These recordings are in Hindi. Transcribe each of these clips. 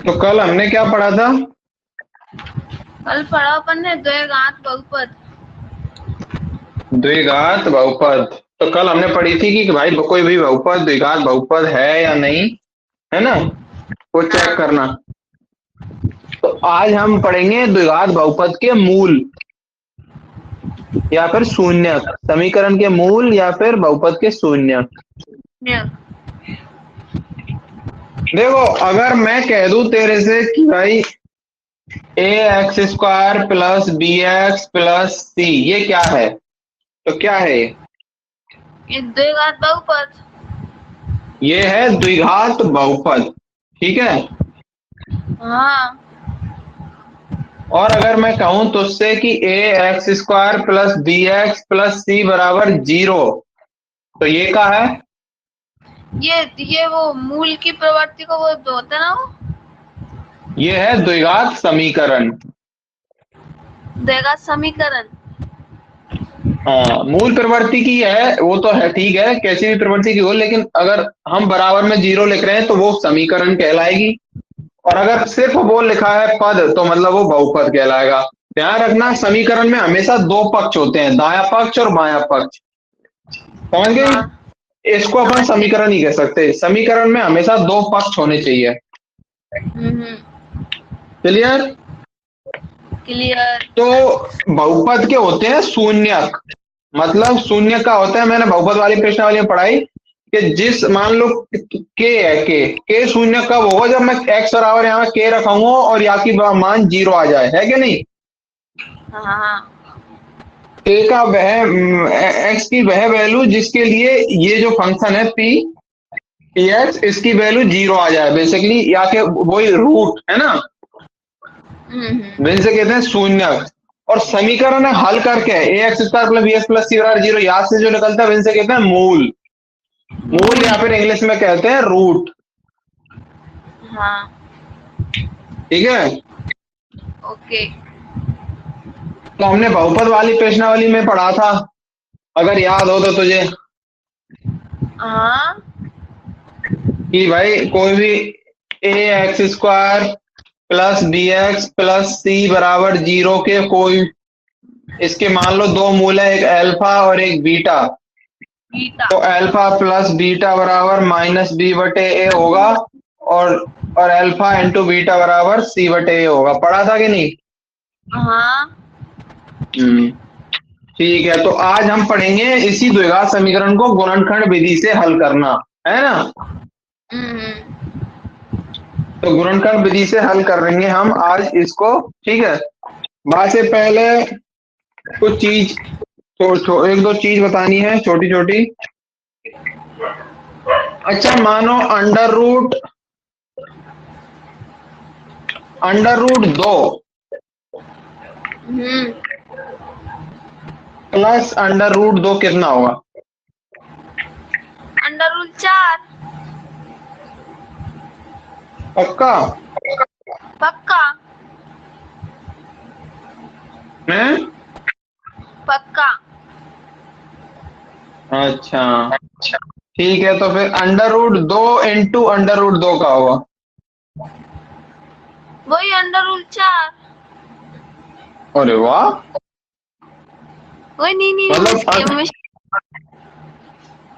तो कल हमने क्या पढ़ा था? कल पढ़ा अपन ने द्विघात बहुपद। द्विघात बहुपद। तो कल हमने पढ़ी थी कि भाई कोई भी बहुपद द्विघात बहुपद है या नहीं, है ना, वो चेक हाँ। करना। तो आज हम पढ़ेंगे द्विघात बहुपद के मूल या फिर शून्यक, समीकरण के मूल या फिर बहुपद के शून्यक। देखो, अगर मैं कह दूं तेरे से कि भाई a x square plus b x plus c ये क्या है, तो क्या है ये? ये द्विघात बहुपद। ये है द्विघात बहुपद, ठीक है। हाँ। और अगर मैं कहूं तुझसे कि a x square plus b x plus c बराबर 0, तो ये क्या है? ये वो मूल की प्रवृत्ति को वो होता है ना, वो ये है द्विघात समीकरण। द्विघात समीकरण। हाँ, मूल प्रवृत्ति की है वो तो है, ठीक है, कैसी भी प्रवृत्ति की हो, लेकिन अगर हम बराबर में 0 लिख रहे हैं तो वो समीकरण कहलाएगी। और अगर सिर्फ वो लिखा है पद तो मतलब वो बहुपद कहलाएगा। ध्यान रखना, समीकरण में हमेशा दो पक्ष होते हैं, दायां पक्ष और बायां पक्ष। समझ गई? हाँ, इसको अपन समझ गई। समीकरण नहीं कह सकते, समीकरण में हमेशा दो पक्ष होने चाहिए। क्लियर? क्लियर। तो बहुपद के होते हैं शून्यक। मतलब शून्य का होता है, मैंने बहुपद वाली प्रश्नावली में पढ़ाई कि जिस मान लो के है, के शून्य कब होगा? जब मैं एक्स बराबर यहाँ के रखाऊंगा और यहाँ की मान 0 आ जाए, है कि नहीं? हाँ। के का वह एक्स की वह वैल्यू जिसके लिए ये जो फंक्शन है पी एक्स, इसकी वैल्यू 0 आ जाए बेसिकली, या के वही रूट है ना, जिनसे कहते हैं शून्यक। और समीकरण हल करके a x square plus b x plus c बराबर 0 याद से जो निकलता है इनसे कहते हैं मूल। मूल या फिर इंग्लिश में कहते हैं रूट। हाँ। ठीक है। ओके। तो हमने बहुपद वाली प्रश्नावली में पढ़ा था, अगर याद हो तो तुझे, हाँ। कि भाई कोई भी a x square plus b x plus c बराबर 0 के कोई, इसके मान लो दो मूल है, एक अल्फा और एक बीटा। बीटा। तो अल्फा प्लस बीटा बराबर माइनस बी बटे ए होगा, और अल्फा इंटू बीटा बराबर सी बटे ए होगा। पढ़ा था कि नहीं? हाँ। ठीक है। तो आज हम पढ़ेंगे इसी द्विघात समीकरण को गुणनखंड विधि से हल करना, है ना। तो गुणनखंड विधि से हल करेंगे हम आज इसको, ठीक है। बात से पहले कुछ चीज एक दो चीज बतानी है, छोटी छोटी। अच्छा, मानो under root 2 plus under root 2 कितना होगा? Under root 4। पक्का? पक्का। है? पक्का। अच्छा, ठीक है। तो फिर under root 2 into under root 2 का होगा? वही अंडर रूट 4। अरे वाह। वही नहीं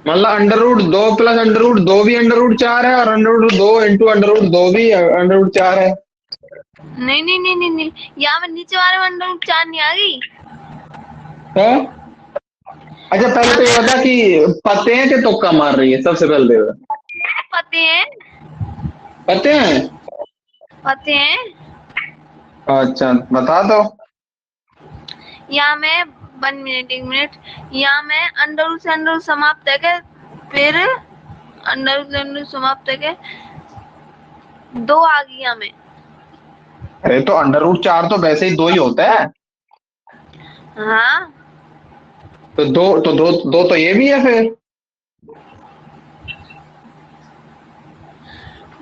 मतलब under root 2 plus under root 2 भी अंडर रूट 4 है, और under root 2 into under root 2 भी अंडर रूट 4 है। नहीं। यहाँ में नीचे वाले में अंडर रूट 4 नहीं आ गई। तो अच्छा, पहले तो ये बता कि पते हैं कि तुक्का मार रही है, सबसे पहले ये बता। पते हैं। पते हैं? पते हैं। अच्छा, बता दो। यहाँ में 1 मिनट 1 मिनट। यहाँ में अंडर से अंडर समाप्त है, फिर अंडर से अंडर समाप्त है 2 आ गई यहाँ में। अरे तो अंडर रूट 4 तो वैसे ही 2 ही होता है। हाँ। तो दो तो ये भी है फिर।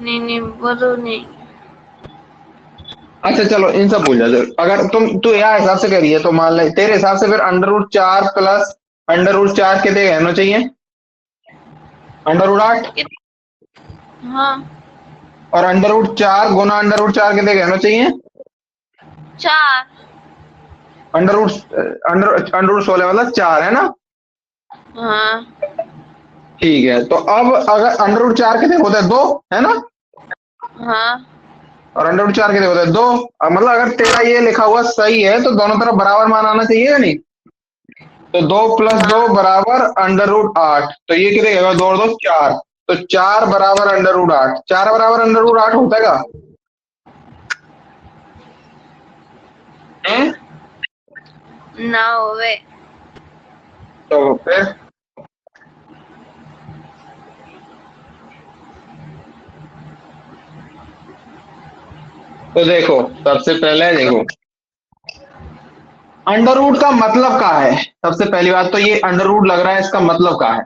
नहीं बोलो नहीं। अच्छा चलो, इन सब भूल जाओ। अगर तू यार हिसाब से करिए तो मान ले तेरे हिसाब से फिर under root 4 plus under root 4 कितने रहना चाहिए? Under root 8। हाँ। और √4 गुना √4 कितने कहना चाहिए? 4। √16 मतलब 4 है ना? हाँ ठीक है, तो अब अगर √4 कितने होता है? 2 है ना? हाँ और √4 कितने होता है? 2। अब मतलब अगर तेरा ये लिखा हुआ सही है तो दोनों तरफ बराबर मान आना चाहिए या नहीं? तो 2 + 2 हाँ। बराबर √8, तो ये कितने होगा? 2 और 2 4, तो 4 बराबर √8, 4 बराबर √8 होता है का? हैं? ना होवे। तो फिर तो देखो, सबसे पहले देखो अंडर रूट का मतलब क्या है। सबसे पहली बात तो ये अंडर रूट लग रहा है, इसका मतलब क्या है?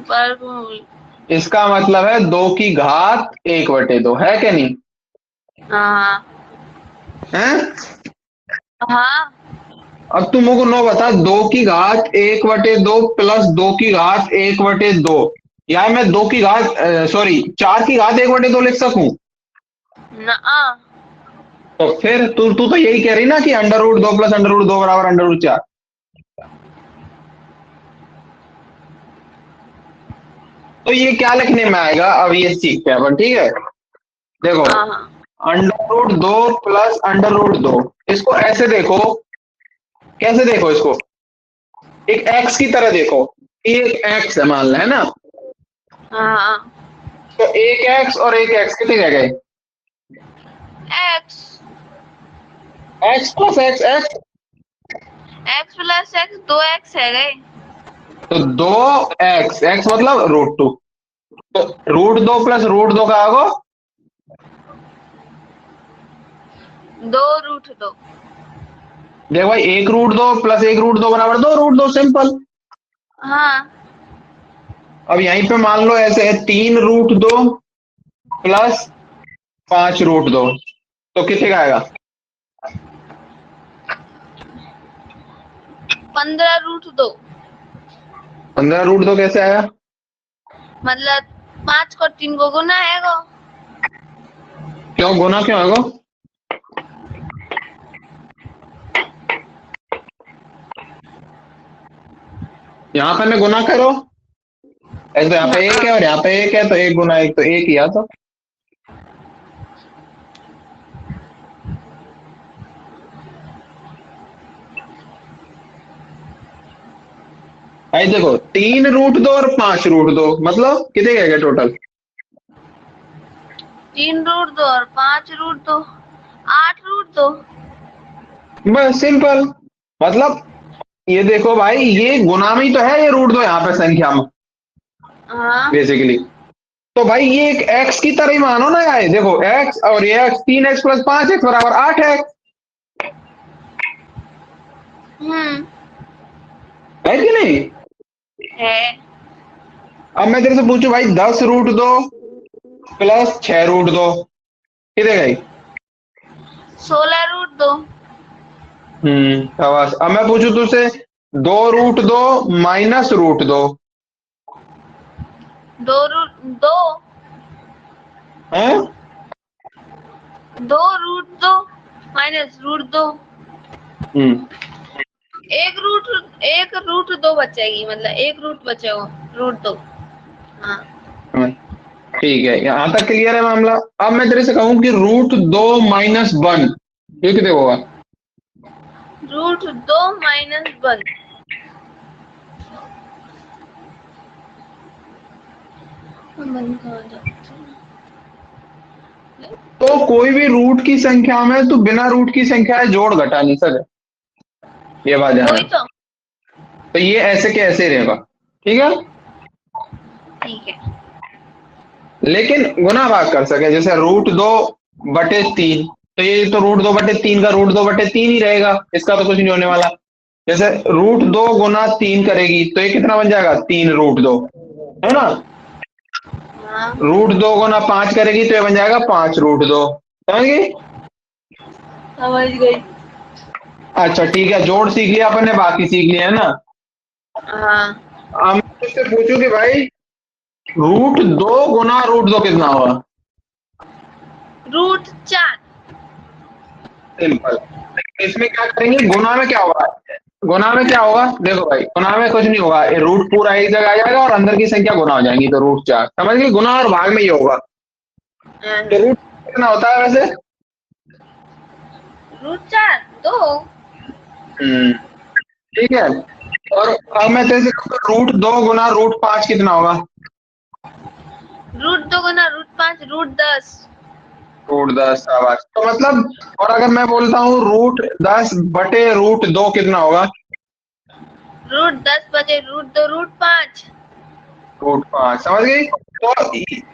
वर्गमूल। इसका मतलब है 2 की घात 1/2 है क्या नहीं? हाँ है? हाँ। अब तुम मुझको नो बता, 2 की घात 1/2 प्लस 2 की घात 1/2, या मैं 4 की घात 1/2 लिख सकूं? ना। तो फिर तू तू तो यही कह रही ना कि √2 प्लस √2 बराबर √4। तो ये क्या लिखने में आएगा, अब ये सीखते हैं अपन, ठीक है? देखो, हाँ हाँ। √2 प्लस √2, इसको ऐसे देखो। कैसे देखो इसको? एक एक्स की तरह देखो। एक एक्स है मान लो, है ना? हाँ। तो एक एक्स और एक एक्स कितने रह गए? X. X plus x x. X plus x 2x है गए। तो 2x, एक्स मतलब √2, तो √2 प्लस √2 का होगा? 2√2। देखो भाई, 1√2 प्लस 1√2 बराबर 2√2, सिंपल। हाँ। अब यहीं पे मान लो ऐसे है, 3√2 प्लस 5√2, तो कितने का आएगा? 15√2। 15√2 कैसे आया? मतलब 5 को 3 को गुना है गो। क्यों गुना क्यों आएगा? यहाँ पे मैं गुना करो, ऐसे तो यहाँ पे एक है और यहाँ पे एक है, तो एक गुना एक तो एक ही आ तो। भाई देखो, 3√2 और 5√2 मतलब कितने गए टोटल? 3√2 और 5√2 8√2। बस सिंपल। मतलब ये देखो भाई, ये गुना में ही तो है, ये √2 यहाँ पे संख्या में हाँ। बेसिकली। तो भाई ये एक एक्स की तरह ही मानो ना यार, देखो एक्स और ये एक्स, 3x प्लस 5x बराबर 8x, हम्म। है कि नहीं? है। अब मैं तेरे से पूछूं भाई, 10√2 प्लस 6√2 कितने गई? 16√2। शाबाश। अब मैं पूछूं तुझसे, 2√2 माइनस √2 2 है? 2√2 माइनस √2। हम्म एक रूट 2 बचेगी, मतलब एक रूट बचेगा। √2। हाँ। ठीक है, यहां तक क्लियर है मामला। अब मैं तेरे से कहूं कि √2 - 1, ये कितने होगा? √2 माइनस 1। बन कहाँ जाता है? तो कोई भी रूट की संख्या में तू बिना रूट की संख्या जोड़ घटा नहीं सकता, ये बात ध्यान वही रख। तो। तो ये ऐसे के ऐसे ही रहेगा, ठीक है? ठीक है। लेकिन गुना भाग कर सके, जैसे √2/3, तो ये तो √2/3 का √2/3 ही रहेगा, इसका तो कुछ नहीं होने वाला। जैसे √2 गुना 3 करेगी तो ये कितना बन जाएगा? 3√2, है ना? हाँ √2 गुना 5 करेगी तो ये बन जाएगा 5√2, समझ गई? समझ गई। अच्छा ठीक है, जोड़ सीख लिया अपन ने, बाकी सीख लिया है ना? हाँ। अब मैं तुझसे पूछूं कि भाई √2 गुना √2 कितना हुआ? √4। सिंपल। इसमें क्या करेंगे, गुना में क्या होगा, गुना में क्या होगा, देखो भाई गुना में कुछ नहीं होगा, ये रूट पूरा एक जगह आ जाएगा और अंदर की संख्या गुना हो जाएंगी, तो √4 समझ गए, गुना और भाग में ही होगा। तो रूट कितना होता है वैसे? √4 2। ठीक है। और अब मैं तेरे से √2 गुना √5 कितना होगा? √2 गुना √5 √10। √10 आवाज तो मतलब, और अगर मैं बोलता हूँ √10 बटे √2 कितना होगा? √10 बटे √2 √5। √5 समझ गई। तो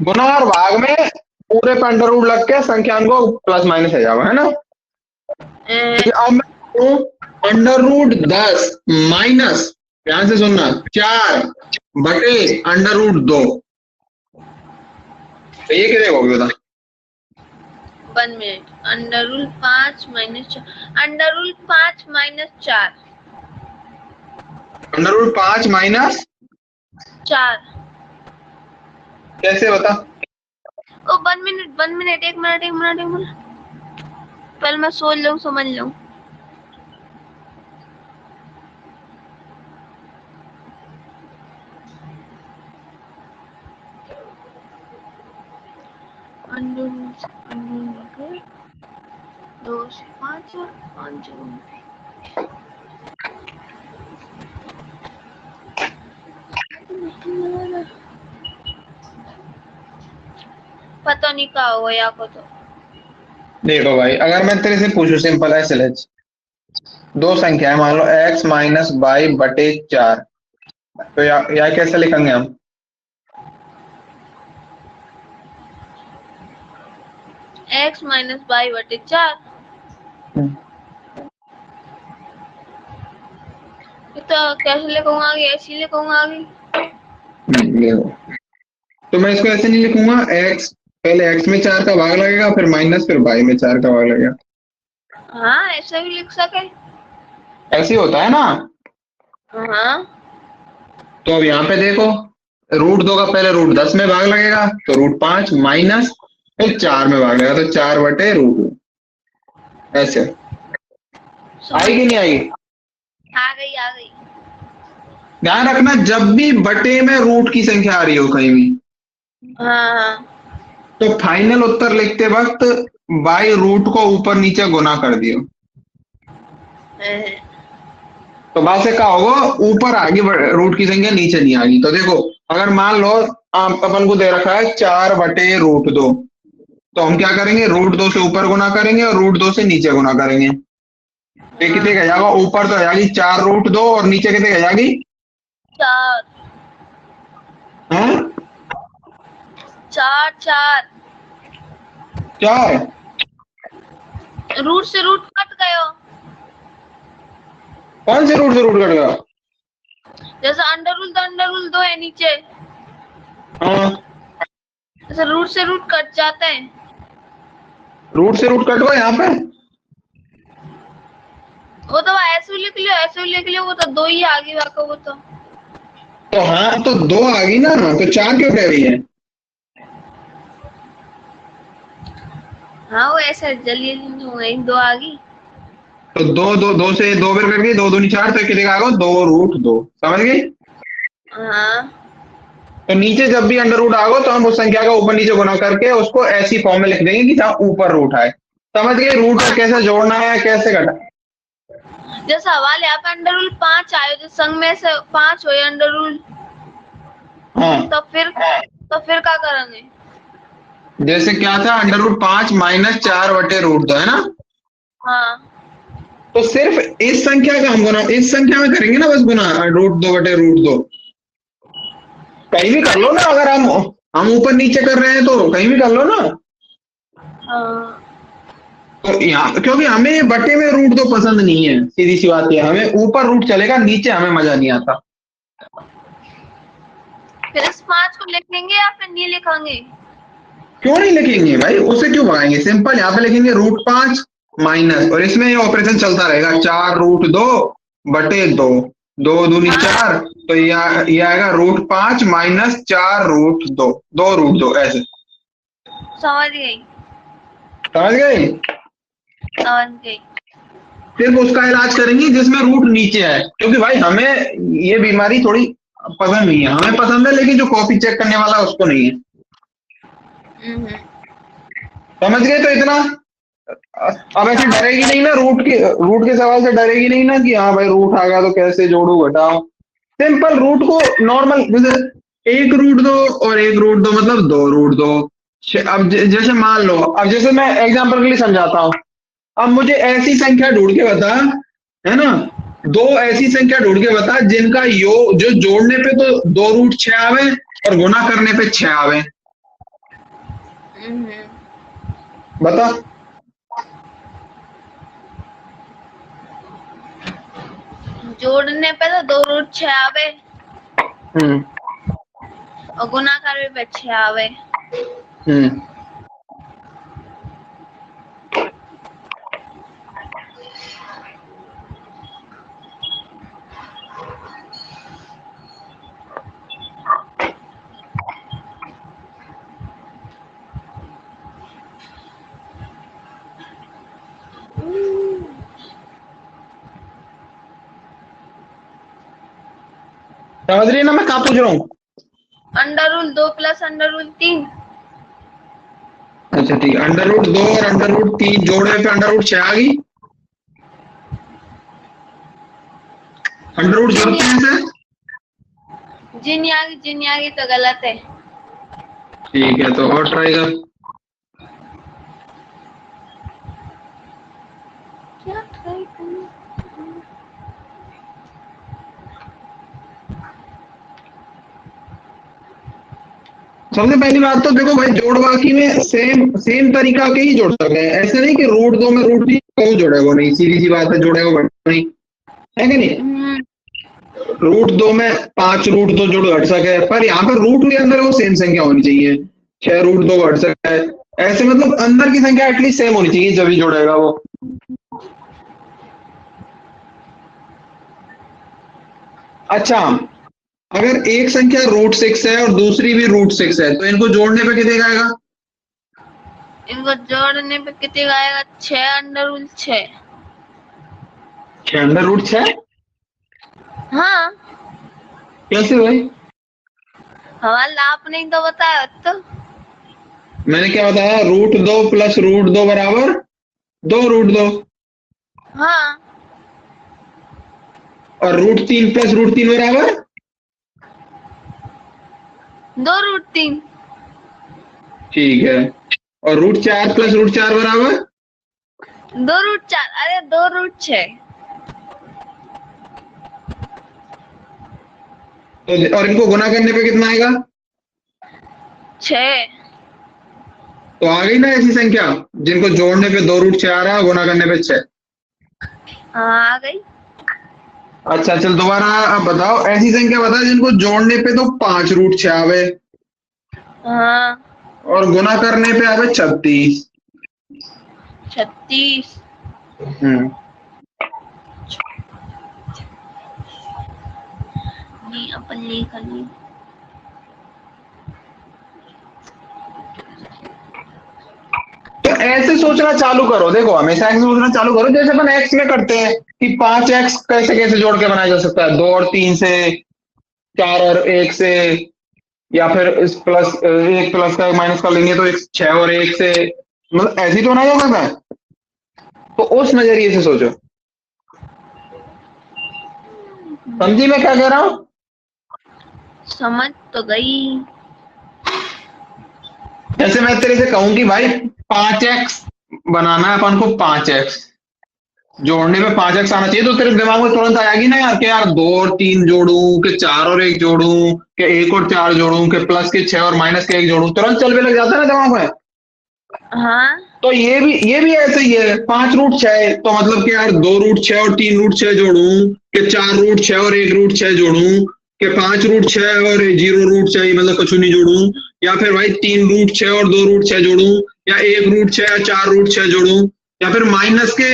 गुना और भाग में पूरे पे अंडर रूट लग के संख्यान को प्लस माइनस हो जाएगा, है ना। अब मैं √10 माइनस, ध्यान से सुनना, 4 बटे √2, तो ये कितने होगी बता? 1 मिनट। √5 minus 5 minus 4। √5 माइनस 4। कैसे बता? ओ 1 minute 1 minute 1 minute 1 minute 1 minute, पहले मैं सोच लूं, समझ लूं। अंडर 2 से 5 और 5 पता नहीं क्या हो गया को। तो देखो भाई, अगर मैं तेरे से पूछूं सिंपल है, सलेज दो संख्या है, मान लो x माइनस बाई बटे 4, तो या कैसे लिखेंगे हम? x माइनस बाई बटे 4। तो कैसे लिखूंगा आगे? ऐसे लिखूंगा आगे। देखो, तो मैं इसको ऐसे नहीं लिखूंगा, x पहले x में 4 का भाग लगेगा, फिर माइनस, फिर बाई में 4 का भाग लगेगा। हाँ, ऐसा भी लिख सके। ऐसे ही होता है ना। हाँ। तो अब यहाँ पे देखो, √2 का पहले √10 में भाग लगेगा, तो √5 माइनस, फिर 4 में भाग लगेगा, तो 4 बटे √2, ऐसे आएगी नहीं आएगी? आ गई आ गई। ध्यान रखना, जब भी बटे में रूट की संख्या आ रही हो कहीं भी, हाँ तो फाइनल उत्तर लिखते वक्त बाई रूट को ऊपर नीचे गुना कर दियो, तो बात से क्या होगा, ऊपर आगे रूट की संख्या नीचे नहीं आएगी। तो देखो, अगर मान लो आप अपन को दे रखा है 4 बटे √2, तो हम क्या करेंगे, √2 से ऊपर गुना करेंगे और √2 से नीचे गुना करेंगे। ये कितने का जाएगा, ऊपर तो आ जाएगी 4√2 और नीचे कितने का जाएगी? 4 हैं? 4 4। 4 रूट से रूट कट गयो। कौन से रूट से रूट कट गया? जैसे अंडर रूल 2 है नीचे, हाँ, जैसे रूट से रूट कट जाते हैं। रूट से रूट कट गया यहाँ पे। वो तो ऐसे लिख लियो, ऐसे लिख लियो, वो तो 2 ही आगे वाका वो तो। तो हाँ, तो 2 आ गई ना, तो 4 क्यों कह रही है? हाँ, वो ऐसा जल्दी हो गई, 2 आ गई। तो 2 से 2 बेर करके 2 दूनी 4, तो कितने का आएगा, 2√2, समझ गई। हाँ तो नीचे जब भी अंडर रूट आएगा, तो हम उस संख्या का ऊपर नीचे गुना करके उसको ऐसी फॉर्म में लिख देंगे कि जहाँ ऊपर रूट आए, समझ गए। रूट को कैसे जोड़ना है, कैसे घटा। जैसे हवाले यहाँ पे अंडर रूल 5 आयो, जो संग में से 5 हो अंडर रूल, हाँ, तो फिर क्या करेंगे? जैसे क्या था, √5 माइनस 4 बटे √2 है ना। हाँ तो सिर्फ इस संख्या का हम गुना इस संख्या में करेंगे ना, बस गुना √2 बटे √2। कहीं भी कर लो ना, अगर हम ऊपर नीचे कर रहे हैं तो कहीं भी कर लो ना। हाँ। तो यहाँ क्योंकि हमें बटे में √2 पसंद नहीं है, सीधी सी बात है, हमें ऊपर रूट चलेगा, नीचे हमें मजा नहीं आता। फिर इस 5 को लिखेंगे या फिर नहीं लिखेंगे? क्यों नहीं लिखेंगे भाई, उसे क्यों भगाएंगे, सिंपल यहाँ पे लिखेंगे √5 माइनस, और इसमें ये ऑपरेशन चलता रहेगा, 4√2 बटे 2, 2 दूनी 4, तो ये आएगा √5 माइनस 4√2, 2√2 ऐसे। समझ गई। समझ गए? समझ गई। सिर्फ उसका इलाज करेंगे जिसमें रूट नीचे है, क्योंकि भाई हमें ये बीमारी थोड़ी पसंद नहीं है, हमें पसंद है लेकिन जो कॉपी चेक करने वाला है उसको नहीं है। हम्म। समझ गए? तो इतना अब ऐसे डरेगी नहीं ना, रूट के सवाल से डरेगी नहीं ना कि हाँ भाई रूट आ गया तो कैसे जोड़ू घटाऊं। सिंपल रूट को नॉर्मल, जैसे एक रूट दो और एक रूट दो मतलब दो रूट दो। अब जैसे मान लो, अब जैसे मैं एग्जांपल के लिए समझाता हूँ। अब मुझे ऐसी संख्या ढूंढ के बता, है ना, दो ऐसी संख्या ढूंढ के बता जिनका योग जो जोड़ने पे तो 2√6 आवे और गुना करने पे 6 आवे। बता। जोड़ने पे तो 2√6 आवे हम्म और गुना करने पे 6 आवे। हम्म समझ रही है ना मैं क्या पूछ रहा हूँ? √2 प्लस √3। अच्छा ठीक है, √2 और √3 जोड़ने पे √6 आ गई। अंडर रूट जोड़ते हैं से। जिन्यागी तो गलत है। ठीक है, तो और ट्राई कर। क्या ट्राई करूं? सबसे पहली बात तो देखो भाई, जोड़ बाकी में सेम सेम तरीका के ही जोड़ सकते हैं, ऐसे नहीं कि √2 में √3 को जोड़ेगा नहीं, सीधी सी बात है, जोड़ेगा नहीं, है कि नहीं? √2 में 5√2 जोड़ घट सके, पर यहाँ पर रूट के अंदर वो सेम संख्या होनी चाहिए। 6√2 घट सकता है, ऐसे मतलब अंदर की संख्या एटलीस्ट सेम होनी चाहिए जब ही जोड़ेगा वो। अच्छा, अगर एक संख्या √6 है और दूसरी भी √6 है तो इनको जोड़ने पे कितने का आएगा? इनको जोड़ने पे कितने का आएगा? 6√6। 6√6? हाँ, कैसे भाई? हमारा आपने ही तो बताया तो। मैंने क्या बताया? √2 प्लस √2 बराबर 2√2, हाँ, और √3 प्लस √3 बराबर 2√3। ठीक है, और √4 प्लस √4 बराबर 2√4। अरे 2√6। तो, और इनको गुना करने पे कितना आएगा? 6। तो आ गई ना ऐसी संख्या जिनको जोड़ने पे 2√6 आ रहा है, गुना करने पे 6। हाँ, आ गई। अच्छा चल दोबारा अब बताओ, ऐसी संख्या बता जिनको जोड़ने पे तो 5√6 आवे हाँ, और गुना करने पे आवे 36। 36। नहीं, अपन लिख ली। तो ऐसे सोचना चालू करो, देखो हमेशा ऐसे सोचना चालू करो जैसे अपन एक्स में करते हैं कि 5x कैसे कैसे जोड़ के बनाया जा सकता है, 2 और 3 से, 4 और 1 से, या फिर इस प्लस 1 प्लस का माइनस कर लेंगे तो 6 और 1 से, मतलब ऐसे ही तो बनाया जा सकता है। तो उस नजरिए से सोचो। समझी मैं क्या कह रहा हूं? समझ तो गई। जैसे मैं तेरे से कहूं कि भाई 5x बनाना है अपन को, 5x जोड़ने में 5x आना चाहिए, तो तेरे दिमाग में तुरंत आएगी ना यार कि यार 2 और 3 जोड़ूं कि 4 और 1 जोड़ूं कि 1 और 4 जोड़ूं कि प्लस के 6 और माइनस के 1 जोड़ूं, तुरंत चलने लग जाता है ना दिमाग में। हाँ, तो ये भी ऐसे ही है, 5√6 तो मतलब कि यार 2√6 और 3√6 जोड़ूं कि 4√6 और 1√6 जोड़ूं कि 5√6 और 0√6 मतलब कुछ नहीं जोड़ूं, या फिर भाई 3√6 और 2√6 जोड़ूं, या 1√6 या 4√6 जोड़ूं, या फिर माइनस के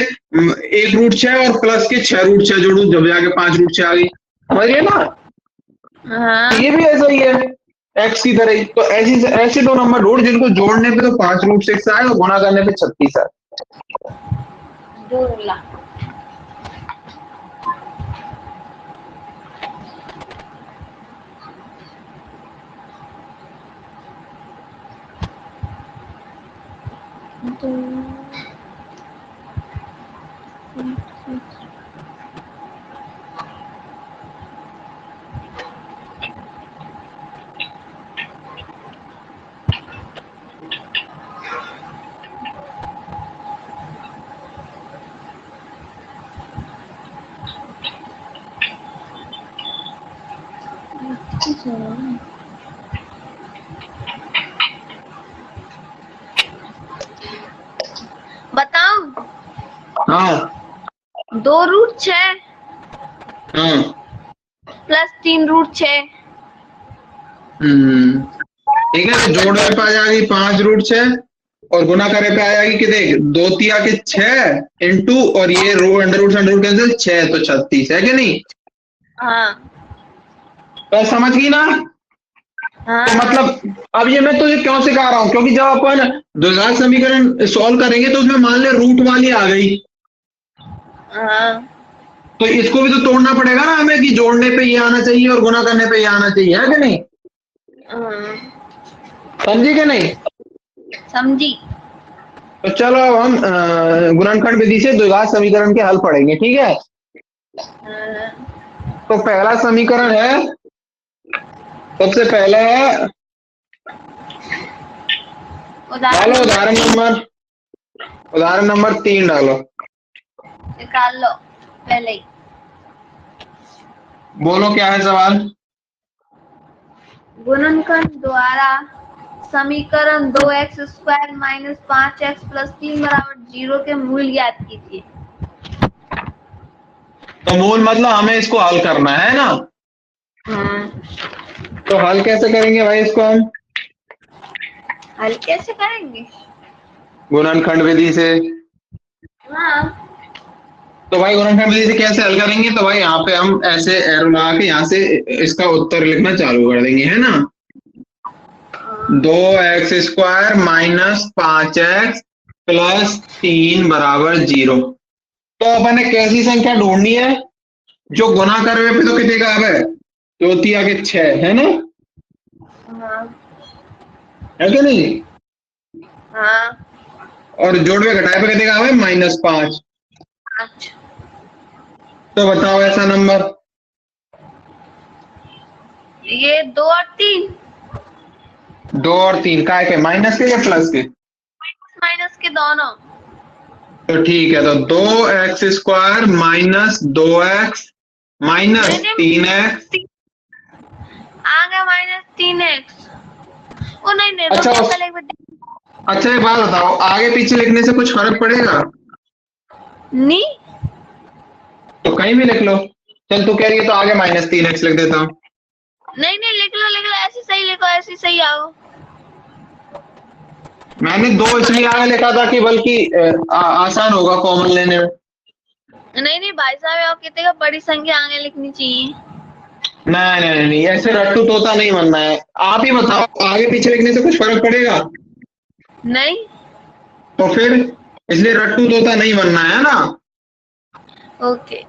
1√6 और प्लस के 6√6 जोड़ूं, जब जाके 5√6 आ गई। समझिए ना? हाँ, ये भी ऐसा ही है। एक्स की तरह ही। तो ऐसे दो नंबर ढूंढ जिनको जोड़ने पे तो 5√6 आए और गुणा करने पे 36 आए। ढूंढ ला। बताऊं? हाँ 2√6 हाँ। प्लस 3√6। ठीक है, तो जोड़ने पे आ जाएगी 5√6 और गुना करे पे आ जाएगी कि देख 2 के 6 इंटू और ये रो अंडर रूट कैंसिल 6 तो 36 है कि नहीं। हाँ तो समझ गई ना। हाँ तो मतलब अब ये मैं तुझे क्यों सिखा रहा हूँ, क्योंकि जब अपन द्विघात समीकरण सॉल्व करेंगे तो उसमें मान ले रूट वाली आ गई, हाँ तो इसको भी तो तोड़ना पड़ेगा ना हमें कि जोड़ने पे ये आना चाहिए और गुना करने पे ये आना चाहिए, है कि नहीं। हाँ, समझी कि नहीं। समझी। तो चलो अब हम गुणनखंड विधि से द्विघात समीकरण के हल पढ़ेंगे, ठीक है। हाँ, तो पहला समीकरण है, सबसे पहले है, डालो उदाहरण नंबर 3 डालो। निकाल लो पहले ही। बोलो क्या है सवाल। गुणनखंड द्वारा समीकरण 2x² माइनस 5x प्लस 3 बराबर 0 के मूल ज्ञात कीजिए। तो मूल मतलब हमें इसको हल करना है ना। हाँ, तो हल कैसे करेंगे भाई इसको हम, हल कैसे करेंगे? गुणनखंड विधि से। हाँ तो भाई गुणनखंड विधि से कैसे हल करेंगे, तो भाई यहाँ पे हम ऐसे एरो लगा के यहाँ से इसका उत्तर लिखना चालू कर देंगे, है ना। 2x² माइनस 5x प्लस 3 बराबर 0। तो अपन ने कैसी संख्या ढूंढनी है जो गुना करने पे तो कितने का है, 2 के 6 है ना, हाँ है कि नहीं। हाँ। और जोड़ में घटाए पे कितने का है, -5। अच्छा, तो बताओ ऐसा नंबर। ये 2 और 3 2 और 3 काय के, माइनस के या प्लस के। माइनस के दोनों। तो ठीक है, तो 2x² माइनस 2x माइनस नहीं, 3x। आ गया -3x। ओ नहीं नहीं, अच्छा रुको पहले एक बार अच्छा एक बात बताओ, आगे पीछे लिखने से कुछ फर्क पड़ेगा। नहीं तो कहीं भी लिख लो। चल तू कह रही है तो आगे -3x लिख देता हूँ। नहीं नहीं, लिख लो ऐसे सही लिखो, ऐसे सही आओ। मैंने 2 इसलिए आगे लिखा था कि बल्कि आसान होगा कॉमन लेने में। नहीं नहीं भाई साहब, आप कहते हैं बड़ी संख्या आगे लिखनी चाहिए। नहीं नहीं नहीं, ऐसे रट्टू तोता नहीं बनना है। आप ही बताओ आगे पीछे लिखने से कुछ फर्क पड़ेगा। नहीं। तो फिर इसलिए रट्टू तोता नहीं बनना है ना। ओके।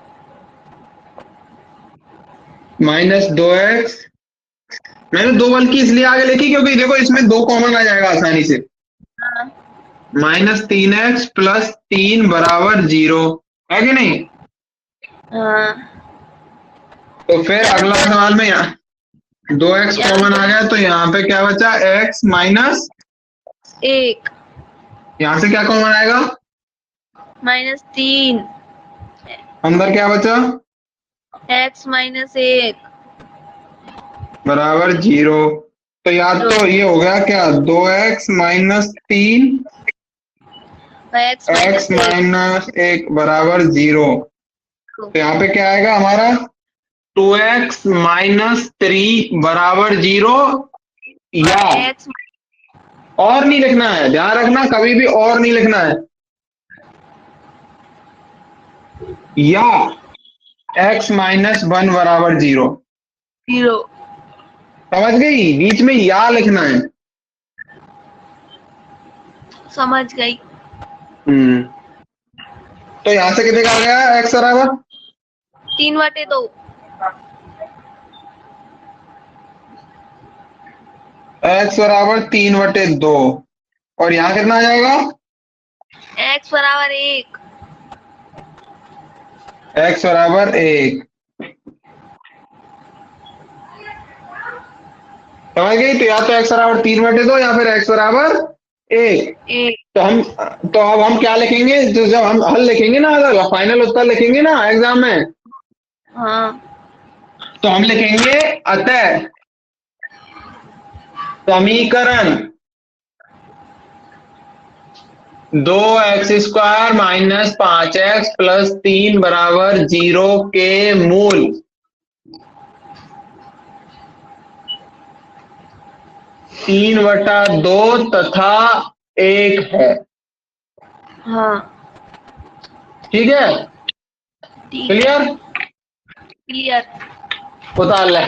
-2x, मैंने 2 बल्कि इसलिए आगे लिखी क्योंकि देखो इसमें 2 कॉमन आ जाएगा आसानी से। हाँ -3x प्लस 3 बराबर 0, है कि नहीं। हाँ। तो फिर अगला सवाल में यहाँ 2x कॉमन आ गया तो यहाँ पे क्या बचा, x माइनस 1 यहाँ से क्या कॉमन आएगा, -3 अंदर क्या बचा, x -1 बराबर 0। तो याद तो ये हो गया क्या, 2x माइनस 3 x माइनस 1 बराबर 0। तो यहाँ पे क्या आएगा हमारा, 2x माइनस 3 बराबर 0, या x और नहीं लिखना है, ध्यान रखना कभी भी और नहीं लिखना है, या x -1 बराबर 0। 0। समझ गई? बीच में या लिखना है। समझ गई। तो यहां से कितने का आ गया x बराबर 3/2। x बराबर 3/2 और यहाँ कितना आ जाएगा x बराबर 1। x बराबर 1। समझ गई? तो या तो x बराबर 3/2 या फिर x बराबर 1। 1। तो अब हम क्या लिखेंगे? जो जब हम हल लिखेंगे ना, अगर फाइनल उत्तर लिखेंगे ना एग्जाम में, हाँ। तो हम लिखेंगे अतः समीकरण 2x² - 5x + 3 बराबर 0 के मूल 3/2 तथा 1 है। हाँ। ठीक है? ठीक है। क्लियर? क्लियर। उतार ले।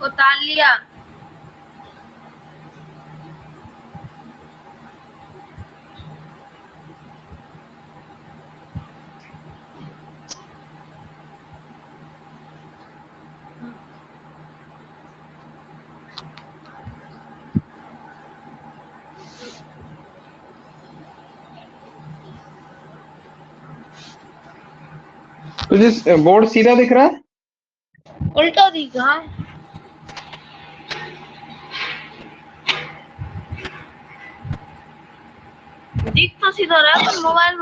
उतार लिया। तुझे बोर्ड सीधा दिख रहा है? उल्टा दिखा। दिख तो सीधा रहा है, पर मोबाइल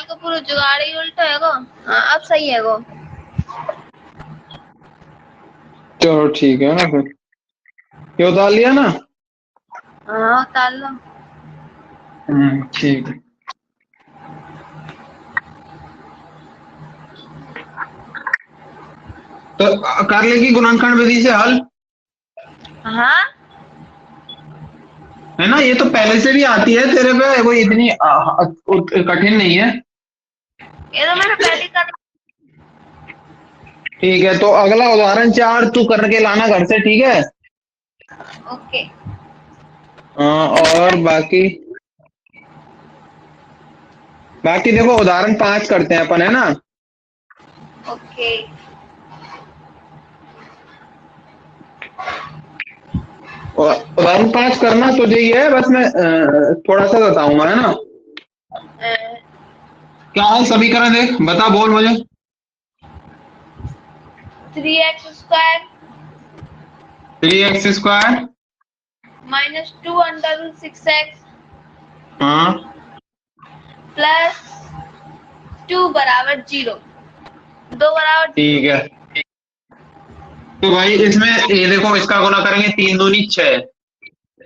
का पूरा जुगाड़ ही उल्टा है गो। हाँ, अब सही है गो। चलो ठीक है ना फिर, ये उतार लिया ना? हाँ, उतार लो। ठीक है। तो कर लेगी गुणनखंड विधि से हल, हाँ, है ना? ये तो पहले से भी आती है तेरे पे, कोई इतनी कठिन नहीं है। ये तो मैंने पहले कर। ठीक है, तो अगला उदाहरण 4 तू करके लाना घर से, ठीक है? ओके। और बाकी बाकी देखो, उदाहरण 5 करते हैं अपन, है ना? ओके। और उदाहरण 5 करना तुझे ही है, बस मैं थोड़ा सा बताऊंगा, है ना? क्या है समीकरण? देख, बता, बोल मुझे। 3x² 3x² -2 √6x हाँ प्लस 2 बराबर 0, 2 बराबर 0। ठीक है। तो भाई इसमें ये देखो, इसका गुना करेंगे 3 दूनी 6।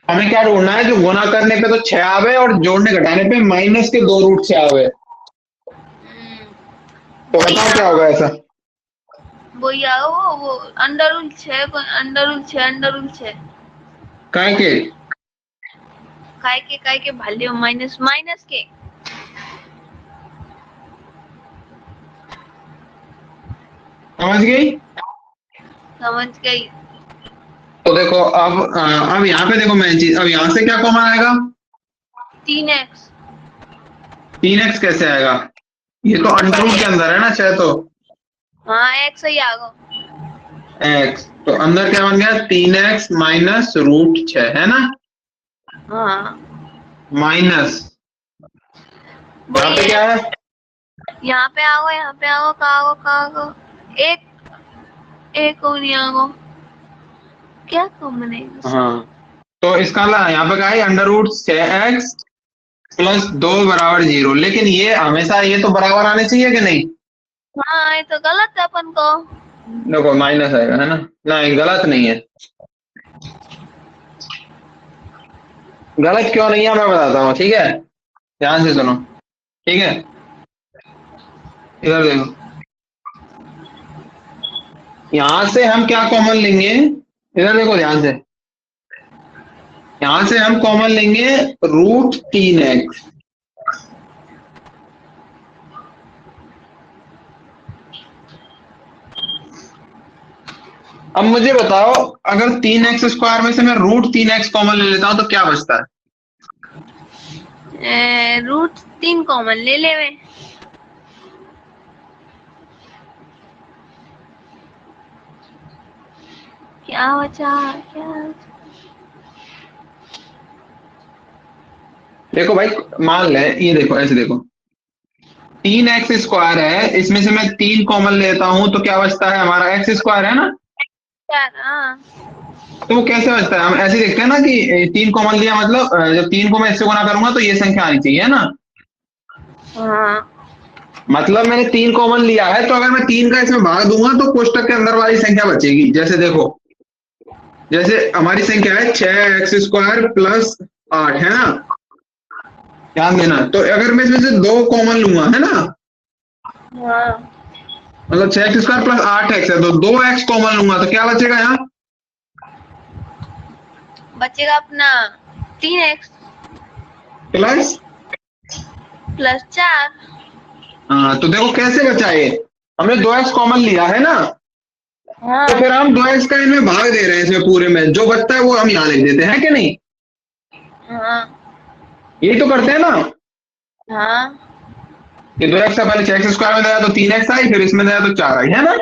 हमें क्या ढूंढना है, जो गुना करने पे तो 6 आवे और जोड़ने घटाने पे माइनस के 2 रूट 6 आवे। तो वही बताओ क्या आओ, होगा ऐसा। वही आओ, वो √6 काय के काय के भाल्यो माइनस माइनस के। समझ गई। समझ गई। तो देखो अब यहाँ पे देखो मेन चीज, अब यहाँ से क्या कॉमन आएगा। 3x 3x कैसे आएगा, ये तो अंडर रूट के अंदर है ना 6 तो। हाँ x ही आ गो। x तो अंदर क्या बन गया 3x माइनस रूट 6 है ना, हाँ माइनस यहाँ पे क्या है। यहाँ पे आओ, यहाँ पे आओ, कहाँ गो एक एक और नहीं आओ, क्या कॉमन है इसमें? हाँ तो इसका ला यहाँ पे क्या है अंडर रूट 6x प्लस 2 बराबर 0, लेकिन ये हमेशा ये तो बराबर आने चाहिए कि नहीं। हाँ ये तो गलत है अपन को। देखो माइनस आएगा है ना, नहीं गलत नहीं है। गलत क्यों नहीं है मैं बताता हूँ, ठीक है ध्यान से सुनो, ठीक है। इधर देखो, यहां से हम क्या कॉमन लेंगे, इधर देखो ध्यान से, यहां से हम कॉमन लेंगे √3x। अब मुझे बताओ, अगर 3x² में से मैं √3x कॉमन ले लेता हूं तो क्या बचता है। √3 कॉमन ले लेवे। क्या बचा, क्या बचा? देखो भाई मान ले, ये देखो ऐसे देखो, 3x² है, इसमें से मैं 3 कॉमन लेता हूं तो क्या बचता है, हमारा x² है ना। यार हाँ तो वो कैसे बचता है, हम ऐसे देखते हैं ना कि 3 कॉमन लिया, मतलब जब 3 को मैं इससे गुना करूंगा तो ये संख्या आनी चाहिए ना। हाँ मतलब मैंने 3 कॉमन लिया है, तो अगर मैं 3 का इसमें भाग दूंगा तो कोष्टक के अंदर वाली संख्या बचेगी। जैसे देखो, जैसे हमारी संख्या है 6x² प्लस 8 है ना, ध्यान देना। तो अगर मैं इसमें से 2 कॉमन लूंगा है ना, हाँ मतलब 6x² प्लस 8x है, तो 2x कॉमन लूंगा तो क्या बचेगा यहाँ, बचेगा अपना 3x प्लस प्लस 4। हाँ। तो देखो कैसे बचा ये, हमने 2x कॉमन लिया है ना, हाँ तो फिर हम 2x का इनमें भाग दे रहे हैं, इसमें पूरे में जो बचता है वो हम यहाँ लिख देते हैं कि नहीं। हाँ यही तो करते हैं ना, हाँ कि 2x का पहले 6x² में दिया तो 3x आई, फिर इसमें दिया तो 4 आई है ना।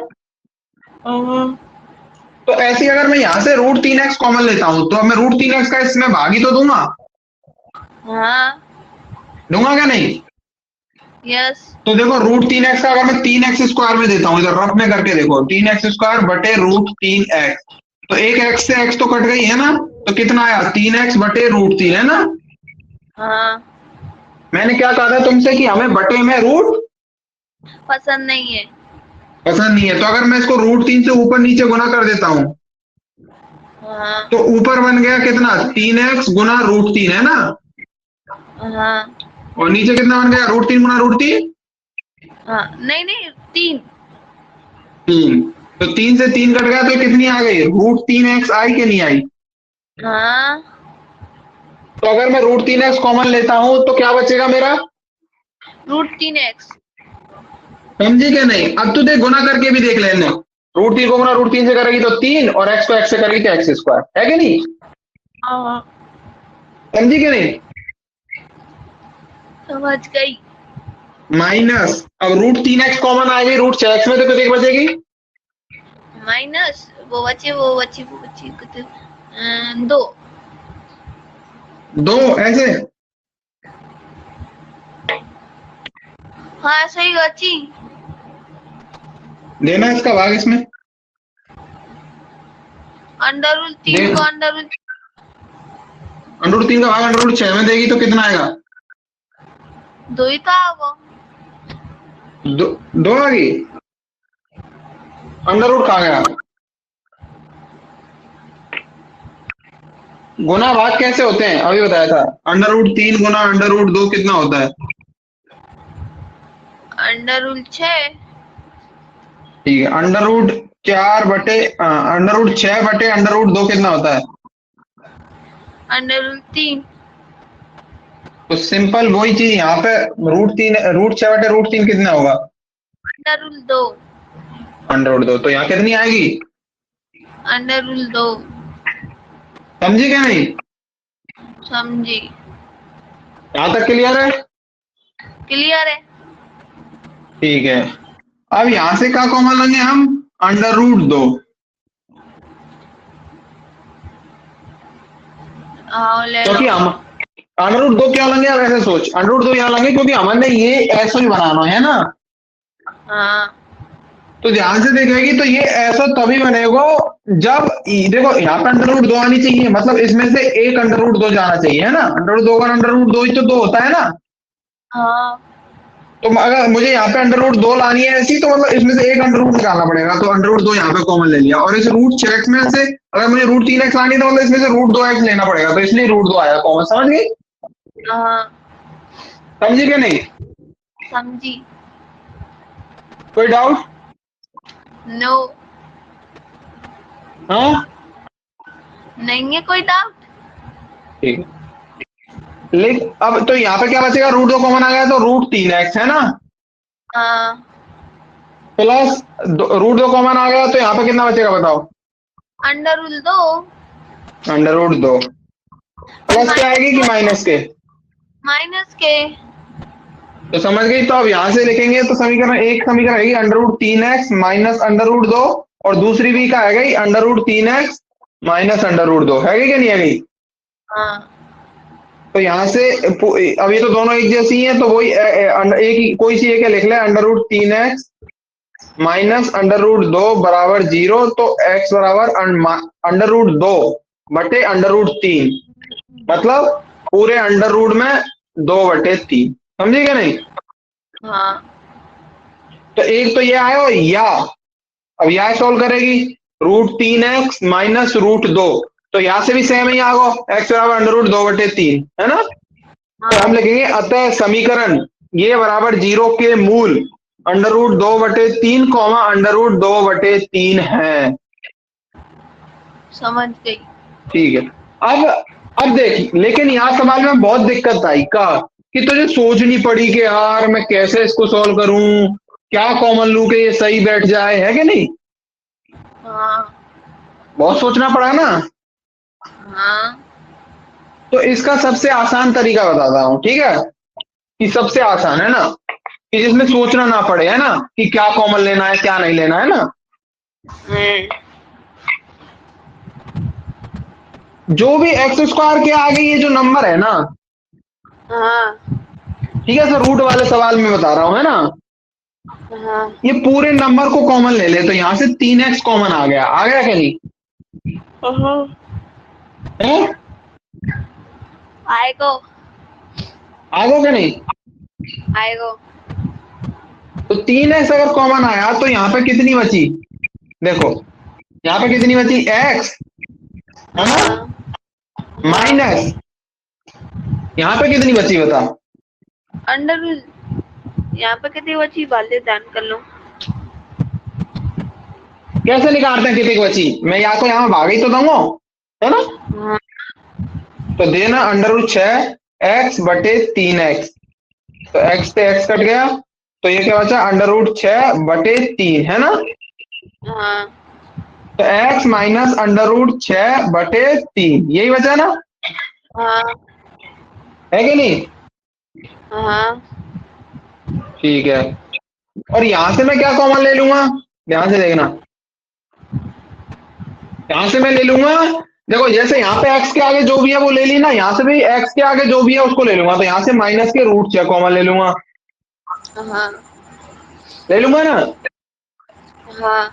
तो ऐसे ही अगर मैं यहाँ से √3x कॉमन लेता हूँ तो मैं √3x का इसमें भाग ही तो दूंगा, हाँ दूंगा क्या नहीं। यस तो देखो √3x का अगर मैं 3x² में देता हूँ, इधर रफ में करके देखो, 3x² बटे √3x, तो एक x से x तो कट गई है ना, तो कितना आया 3x बटे √3 है ना। हाँ मैंने क्या कहा था तुमसे कि हमें बटे में रूट पसंद नहीं है। पसंद नहीं है, तो अगर मैं इसको √3 से ऊपर नीचे गुना कर देता हूँ हाँ तो ऊपर बन गया कितना 3x गुना √3 है ना, हाँ और नीचे कितना बन गया √3 गुना √3 हाँ नहीं नहीं 3। 3। तो 3 से 3 कट गया तो कितनी आ गई √3x आई कि नहीं आई। हाँ तो अगर मैं √3x कॉमन लेता हूं तो क्या बचेगा मेरा, √3x। समझी क्या नहीं। अब तो देख गुना करके भी देख लेना, √3 को गुना √3 से करेगी तो 3, और x को x से करेगी तो x² है कि नहीं, हाँ समझी क्या नहीं। समझ गई। माइनस अब √3x कॉमन आ गई √6x में, तो कितनी बचेगी, माइनस वो बची कितने 2। 2 ऐसे। हाँ सही बची। देना इसका भाग इसमें, अंडर रूट 3 को अंडर रूट 3 का भाग अंडर रूट 6 में देगी तो कितना आएगा? 2 ही था वो। 2 आ गई। अंडर रूट कहाँ गया? गुना भाग कैसे होते हैं अभी बताया था। अंडर रूट 3 गुना अंडर रूट 2 कितना होता है? Under root 6। ठीक है, अंडर रूट 4 बटे अंडर रूट 6 बटे अंडर रूट 2 कितना होता है? Under root 3। तो सिंपल वही चीज यहाँ पे रूट 6 बटे रूट 3 कितना होगा? Under root 2। Under root 2। तो यहाँ कितनी आएगी? Under root 2। समझी क्या नहीं? समझी। यहाँ तक क्लियर है? क्लियर है। ठीक है, अब यहां से क्या कॉमन लेंगे हम? Under root 2। हाँ ले लो। क्योंकि हम अंडर रूट 2 क्या लेंगे? अब ऐसे सोच, अंडर रूट 2 यहाँ लेंगे क्योंकि हमने ये ऐसा ही बनाना है ना। हाँ तो ध्यान से देखेगी तो ये ऐसा तभी बनेगा जब देखो यहाँ पे अंडर रूट 2 आनी चाहिए, मतलब इसमें से एक अंडर रूट 2 जाना चाहिए, है ना। अंडर रूट 2 का अंडर रूट 2 ही तो 2 होता है ना। हाँ तो अगर मुझे यहाँ पे अंडर रूट 2 लानी है ऐसी, तो मतलब इसमें से एक अंडर रूट निकालना पड़ेगा। तो अंडर रूट 2 यहाँ पे कॉमन ले लिया, और इस रूट 6 में से अगर मुझे रूट 3x लानी है तो मतलब इसमें से रूट 2x लेना पड़ेगा, तो इसलिए रूट 2 आया कॉमन। समझ गई? हाँ समझी क्या नहीं? समझी। कोई डाउट? नो। हाँ नहीं है कोई डाउट। ठीक है, लेकिन अब तो यहाँ पे क्या बचेगा? रूट 2 कॉमन आ गया तो रूट 3x है ना, हाँ प्लस रूट 2 कॉमन आ गया तो यहाँ पे कितना बचेगा बताओ? Under root 2 under root 2 plus क्या आएगी कि माइनस के? माइनस के। तो समझ गई? तो अब यहाँ से लिखेंगे तो समीकरण एक समीकरण आएगी under root 3x minus under root 2, और दूसरी भी क्या आएगी? Under root 3x minus under root 2 है क्या नहीं है गई? हाँ तो यहाँ से अब ये तो दोनों एक जैसी हैं, तो वही एक ही कोई सी एक लिख ले, under root 3x minus under root 2 बराबर 0। तो x बराबर अंडर रूट 2 बटे अंडर रूट 3, मतलब पूरे अंडर रूट में 2 बटे 3। समझे क्या नहीं? हाँ तो एक तो ये आया, और या अब यह सॉल्व करेगी रूट 3x माइनस रूट 2, तो यहां से भी सेम ही आ गो, x बराबर अंडर रूट 2 बटे 3, है ना। तो हम लिखेंगे अतः समीकरण ये बराबर 0 के मूल अंडर रूट 2 बटे 3 कॉमा अंडर रूट 2 बटे 3 है। समझ गई। ठीक है, अब देख, लेकिन यहाँ सवाल में बहुत दिक्कत आई का कि तुझे सोचनी पड़ी कि यार मैं कैसे इसको सॉल्व करूं, क्या कॉमन लू के ये सही बैठ जाए, है कि नहीं? हाँ बहुत सोचना पड़ा ना। हाँ तो इसका सबसे आसान तरीका बताता हूँ, ठीक है, कि सबसे आसान है ना, कि जिसमें सोचना ना पड़े, है ना, कि क्या कॉमन लेना है क्या नहीं लेना, है ना। जो भी एक्स स्क्वायर के आगे ये जो नंबर है ना, हाँ ठीक है सर, रूट वाले सवाल में बता रहा हूं, है ना, हाँ ये पूरे नंबर को कॉमन ले ले, तो यहां से 3x कॉमन आ गया क्या नहीं? है? आएगो आ गया क्या नहीं? आएगो। तो 3x अगर कॉमन आया तो यहाँ पे कितनी बची? देखो यहाँ पे कितनी बची? x, है ना, माइनस यहाँ पे कितनी बची बता? अंडर रूट यहाँ पे कितनी बची वाले ध्यान कर लो। कैसे निकालते हैं कितनी बची? मैं या तो यहाँ भाग ही तो दूंगा, है ना। हाँ तो देना अंडर रूट 6 x बटे 3x, तो x से x कट गया, तो ये क्या बचा? अंडर रूट 6 बटे 3, है ना। हाँ तो x माइनस अंडर रूट 6 बटे 3 यही बचा ना, हाँ है कि नहीं? हाँ ठीक है, और यहां से मैं क्या कॉमन ले लूंगा? ध्यान से देखना, यहां से मैं ले लूंगा, देखो जैसे यहाँ पे x के आगे जो भी है वो ले ली ना, यहाँ से भी x के आगे जो भी है उसको ले लूंगा, तो यहाँ से माइनस के रूट 6 कॉमन ले लूंगा, हाँ ले लूंगा ना। हाँ